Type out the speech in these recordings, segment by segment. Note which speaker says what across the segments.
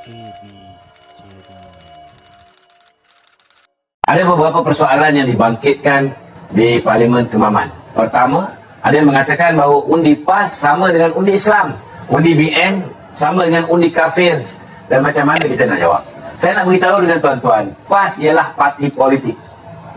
Speaker 1: KB Channel.
Speaker 2: Ada beberapa persoalan yang dibangkitkan di Parlimen Kemaman. Pertama, ada yang mengatakan bahawa undi PAS sama dengan undi Islam, undi BN sama dengan undi kafir, dan macam mana kita nak jawab? Saya nak beritahu dengan tuan-tuan, PAS ialah parti politik.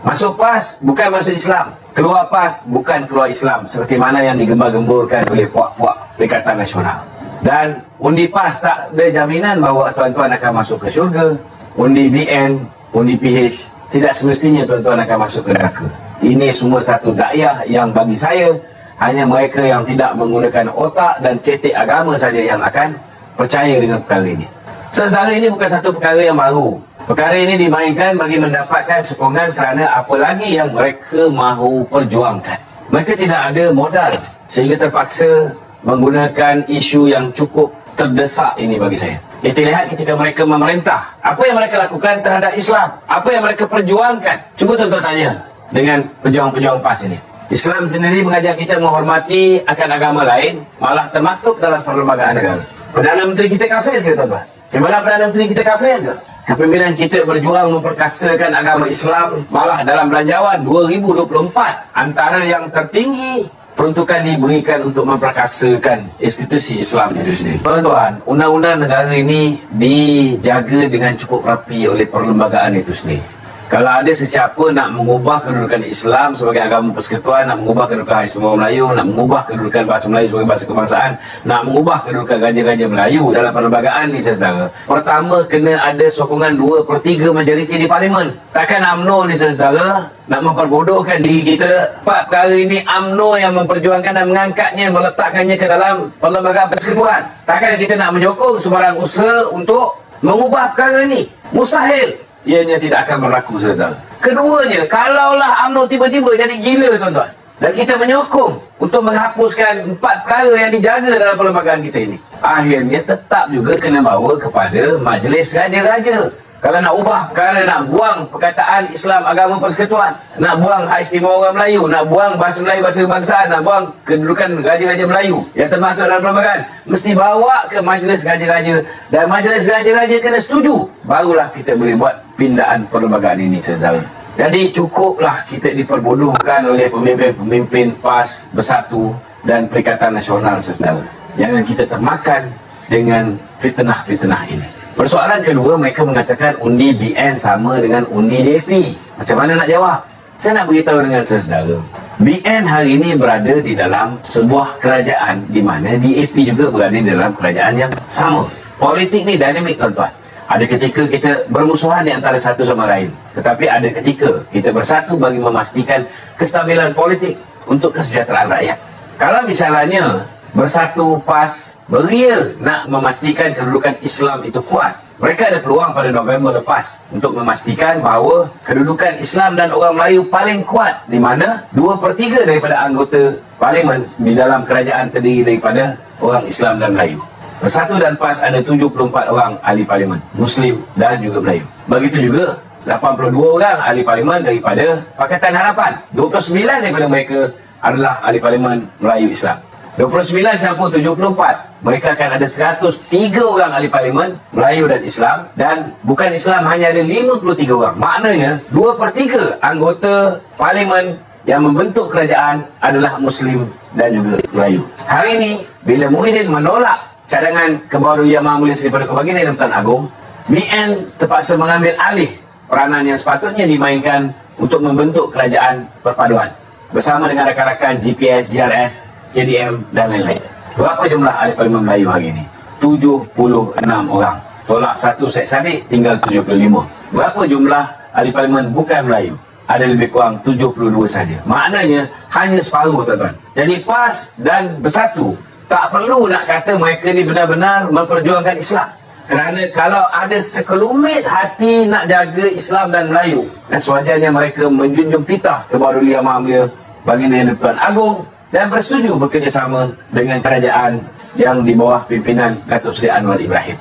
Speaker 2: Masuk PAS bukan masuk Islam, keluar PAS bukan keluar Islam, seperti mana yang digembar-gemburkan oleh puak-puak Perikatan Nasional. Dan undi PAS tak ada jaminan bahawa tuan-tuan akan masuk ke syurga. Undi BN, undi PH, tidak semestinya tuan-tuan akan masuk ke neraka. Ini semua satu dakwah yang bagi saya hanya mereka yang tidak menggunakan otak dan cetek agama saja yang akan percaya dengan perkara ini. Sebenarnya ini bukan satu perkara yang baru. Perkara ini dimainkan bagi mendapatkan sokongan kerana apa lagi yang mereka mahu perjuangkan. Mereka tidak ada modal sehingga terpaksa menggunakan isu yang cukup terdesak ini bagi saya. Kita lihat ketika mereka memerintah, apa yang mereka lakukan terhadap Islam, apa yang mereka perjuangkan. Cuba tuan-tuan tanya dengan pejuang-pejuang PAS ini. Islam sendiri mengajar kita menghormati akan agama lain, malah termaktub dalam perlembagaan negara. Perdana Menteri kita kafir ke tuan-tuan? Kemana Perdana Menteri kita kafir ke? Kepimpinan kita berjuang memperkasakan agama Islam, malah dalam belanjawan 2024 antara yang tertinggi peruntukan diberikan untuk memperkasakan institusi Islam itu sendiri. Tuan-tuan, undang-undang negara ini dijaga dengan cukup rapi oleh perlembagaan itu sendiri. Kalau ada sesiapa nak mengubah kedudukan Islam sebagai agama persekutuan, nak mengubah kedudukan Istimewa Melayu, nak mengubah kedudukan bahasa Melayu sebagai bahasa kebangsaan, nak mengubah kedudukan Raja-Raja Melayu dalam perlembagaan ni, saudara, pertama kena ada sokongan 2/3 majoriti di Parlimen. Takkan UMNO ni, saudara, nak memperbodohkan diri kita. Empat perkara ini UMNO yang memperjuangkan dan mengangkatnya, meletakkannya ke dalam perlembagaan persekutuan. Takkan kita nak menyokong sebarang usaha untuk mengubah perkara ini? Mustahil. Ianya tidak akan berlaku, saudara. Keduanya, kalaulah UMNO tiba-tiba jadi gila, tuan-tuan, dan kita menyokong untuk menghapuskan empat perkara yang dijaga dalam perlembagaan kita ini, akhirnya tetap juga kena bawa kepada Majlis Raja-Raja. Kalau nak ubah perkara, nak buang perkataan Islam agama persekutuan, nak buang hak istimewa orang Melayu, nak buang bahasa Melayu bahasa kebangsaan, nak buang kedudukan Raja-Raja Melayu yang termaktub dalam perlembagaan, mesti bawa ke Majlis Raja-Raja, dan Majlis Raja-Raja kena setuju, barulah kita boleh buat pindaan perlembagaan ini, saudara. Jadi cukuplah kita diperbodohkan oleh pemimpin-pemimpin PAS Bersatu dan Perikatan Nasional, saudara. Jangan kita termakan dengan fitnah-fitnah ini. Persoalan kedua, mereka mengatakan undi BN sama dengan undi DAP. Macam mana nak jawab? Saya nak beritahu dengan saudara, BN hari ini berada di dalam sebuah kerajaan di mana DAP juga berada di dalam kerajaan yang sama. Politik ni dinamik, tuan-tuan. Ada ketika kita bermusuhan di antara satu sama lain, tetapi ada ketika kita bersatu bagi memastikan kestabilan politik untuk kesejahteraan rakyat. Kalau misalnya Bersatu PAS beria nak memastikan kedudukan Islam itu kuat, mereka ada peluang pada November lepas untuk memastikan bahawa kedudukan Islam dan orang Melayu paling kuat, di mana 2/3 daripada anggota Parlimen di dalam kerajaan terdiri daripada orang Islam dan Melayu. Bersatu dan PAS ada 74 orang ahli Parlimen, Muslim dan juga Melayu. Begitu juga 82 orang ahli Parlimen daripada Pakatan Harapan. 29 daripada mereka adalah ahli Parlimen Melayu Islam. 29 campur 74, mereka akan ada 103 orang ahli Parlimen Melayu dan Islam, dan bukan Islam hanya ada 53 orang. Maknanya 2/3 anggota Parlimen yang membentuk kerajaan adalah Muslim dan juga Melayu. Hari ini bila Muhyiddin menolak cadangan Kebaharuan Majlis daripada Kebahagiaan dan Tuan Agong, BN terpaksa mengambil alih peranan yang sepatutnya dimainkan untuk membentuk kerajaan perpaduan bersama dengan rakan-rakan GPS, GRS, KDM dan lain-lain. Berapa jumlah ahli Parlimen Melayu hari ini? 76 orang. Tolak satu Syed Saddiq, tinggal 75. Berapa jumlah ahli Parlimen bukan Melayu? Ada lebih kurang 72 saja. Maknanya hanya separuh, tuan-tuan. Jadi PAS dan Bersatu tak perlu nak kata mereka ni benar-benar memperjuangkan Islam. Kerana kalau ada sekelumit hati nak jaga Islam dan Melayu, dan sewajarnya mereka menjunjung titah Kebaharuan Majlis Baginda Tuan Agong dan bersetuju bekerjasama dengan kerajaan yang di bawah pimpinan Datuk Seri Anwar Ibrahim.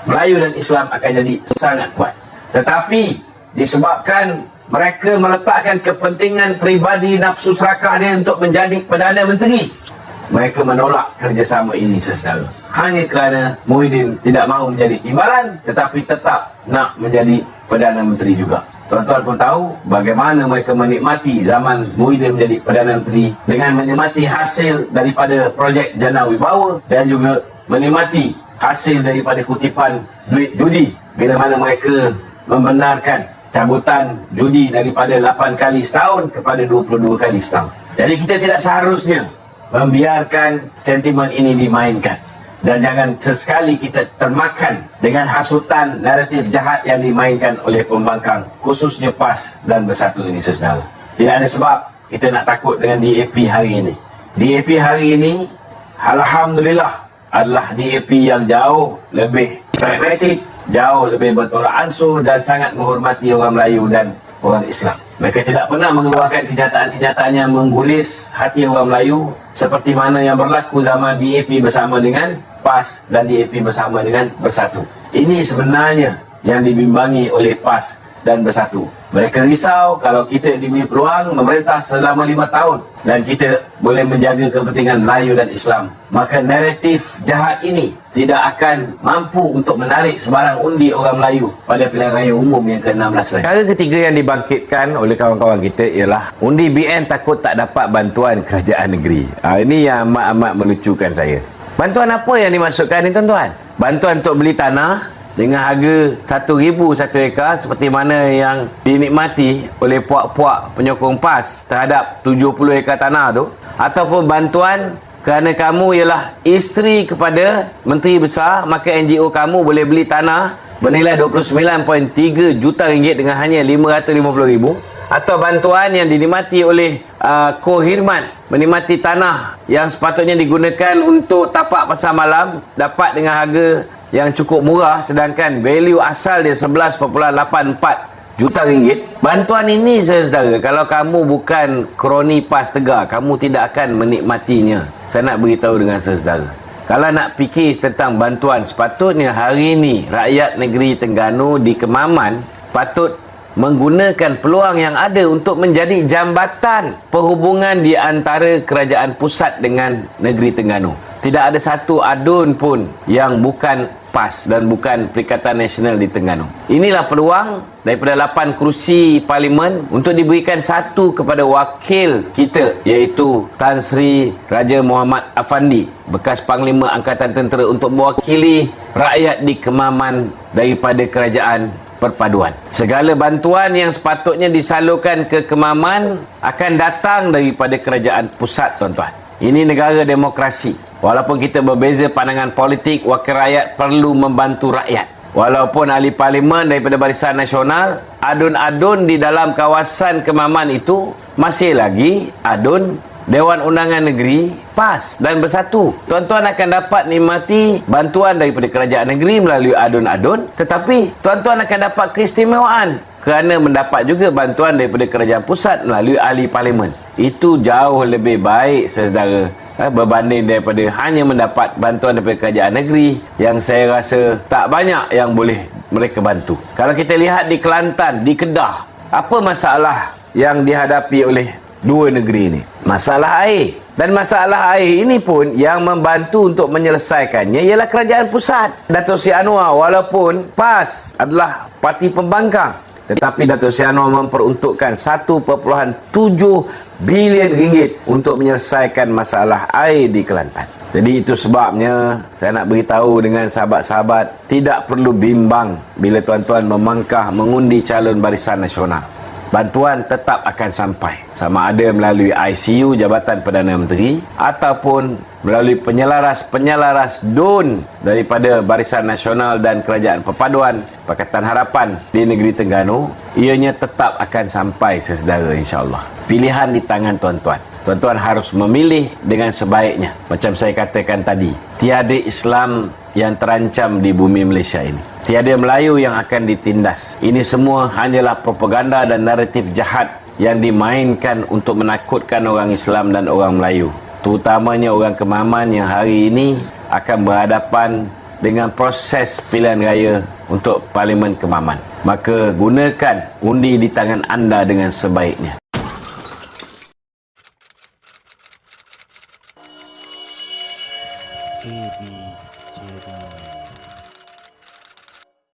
Speaker 2: Melayu dan Islam akan jadi sangat kuat. Tetapi disebabkan mereka meletakkan kepentingan peribadi nafsu serakah dia untuk menjadi Perdana Menteri, mereka menolak kerjasama ini saudara. Hanya kerana Muhyiddin tidak mahu menjadi timbalan tetapi tetap nak menjadi Perdana Menteri juga. Tuan-tuan pun tahu bagaimana mereka menikmati zaman Muhyiddin menjadi Perdana Menteri dengan menikmati hasil daripada projek Jana Wibawa dan juga menikmati hasil daripada kutipan duit judi bila mana mereka membenarkan cabutan judi daripada 8 kali setahun kepada 22 kali setahun. Jadi kita tidak seharusnya membiarkan sentimen ini dimainkan. Dan jangan sesekali kita termakan dengan hasutan naratif jahat yang dimainkan oleh pembangkang, khususnya PAS dan Bersatu ini saudara. Tidak ada sebab kita nak takut dengan DAP hari ini. DAP hari ini, alhamdulillah, adalah DAP yang jauh lebih pragmatik, jauh lebih bertolak ansur dan sangat menghormati orang Melayu dan orang Islam. Mereka tidak pernah mengeluarkan kenyataan-kenyataan yang menggulis hati orang Melayu seperti mana yang berlaku zaman DAP bersama dengan PAS dan DAP bersama dengan Bersatu. Ini sebenarnya yang dibimbangi oleh PAS dan Bersatu. Mereka risau kalau kita diberi peluang memerintah selama 5 tahun dan kita boleh menjaga kepentingan Melayu dan Islam. Maka naratif jahat ini tidak akan mampu untuk menarik sebarang undi orang Melayu pada pilihan raya umum yang ke-16 lagi.
Speaker 3: Cara ketiga yang dibangkitkan oleh kawan-kawan kita ialah undi BN takut tak dapat bantuan kerajaan negeri. Ini yang amat-amat melucukan saya. Bantuan apa yang dimasukkan ni tuan-tuan? Bantuan untuk beli tanah dengan harga 1,000 satu ekar seperti mana yang dinikmati oleh puak-puak penyokong PAS terhadap 70 ekar tanah tu, ataupun bantuan kerana kamu ialah isteri kepada Menteri Besar, maka NGO kamu boleh beli tanah bernilai 29.3 juta ringgit dengan hanya 550,000, atau bantuan yang dinikmati oleh Kohirmat menikmati tanah yang sepatutnya digunakan untuk tapak pasar malam dapat dengan harga yang cukup murah sedangkan value asal dia 11.84 juta ringgit. Bantuan ini saudara, kalau kamu bukan kroni PAS Tegar, kamu tidak akan menikmatinya. Saya nak beritahu dengan saudara, kalau nak fikir tentang bantuan, sepatutnya hari ini rakyat negeri Terengganu di Kemaman patut menggunakan peluang yang ada untuk menjadi jambatan perhubungan di antara kerajaan pusat dengan negeri Terengganu. Tidak ada satu adun pun yang bukan PAS dan bukan Perikatan Nasional di Terengganu. Inilah peluang daripada 8 kerusi parlimen untuk diberikan satu kepada wakil kita, iaitu Tan Sri Raja Muhammad Afandi, bekas Panglima Angkatan Tentera, untuk mewakili rakyat di Kemaman daripada kerajaan perpaduan. Segala bantuan yang sepatutnya disalurkan ke Kemaman akan datang daripada kerajaan pusat tuan-tuan. Ini negara demokrasi. Walaupun kita berbeza pandangan politik, wakil rakyat perlu membantu rakyat. Walaupun ahli parlimen daripada Barisan Nasional, adun-adun di dalam kawasan Kemaman itu masih lagi adun Dewan Undangan Negeri, PAS dan Bersatu. Tuan-tuan akan dapat nikmati bantuan daripada kerajaan negeri melalui adun-adun, tetapi tuan-tuan akan dapat keistimewaan kerana mendapat juga bantuan daripada kerajaan pusat melalui ahli parlimen. Itu jauh lebih baik saudara, berbanding daripada hanya mendapat bantuan daripada kerajaan negeri yang saya rasa tak banyak yang boleh mereka bantu. Kalau kita lihat di Kelantan, di Kedah, apa masalah yang dihadapi oleh dua negeri ini? Masalah air. Dan masalah air ini pun yang membantu untuk menyelesaikannya ialah kerajaan pusat. Datuk Seri Anwar, walaupun PAS adalah parti pembangkang, tetapi Datuk Seri Anwar memperuntukkan 1.7 bilion ringgit untuk menyelesaikan masalah air di Kelantan. Jadi itu sebabnya saya nak beritahu dengan sahabat-sahabat, tidak perlu bimbang bila tuan-tuan memangkah mengundi calon Barisan Nasional. Bantuan tetap akan sampai, sama ada melalui ICU Jabatan Perdana Menteri ataupun melalui penyelaras DUN daripada Barisan Nasional dan Kerajaan Perpaduan Pakatan Harapan di negeri Terengganu. Ianya tetap akan sampai saudara, insya-Allah. Pilihan di tangan tuan-tuan. Tuan-tuan harus memilih dengan sebaiknya. Macam saya katakan tadi, tiada Islam yang terancam di bumi Malaysia ini. Tiada Melayu yang akan ditindas. Ini semua hanyalah propaganda dan naratif jahat yang dimainkan untuk menakutkan orang Islam dan orang Melayu, terutamanya orang Kemaman yang hari ini akan berhadapan dengan proses pilihan raya untuk Parlimen Kemaman. Maka gunakan undi di tangan anda dengan sebaiknya.
Speaker 1: KB Channel.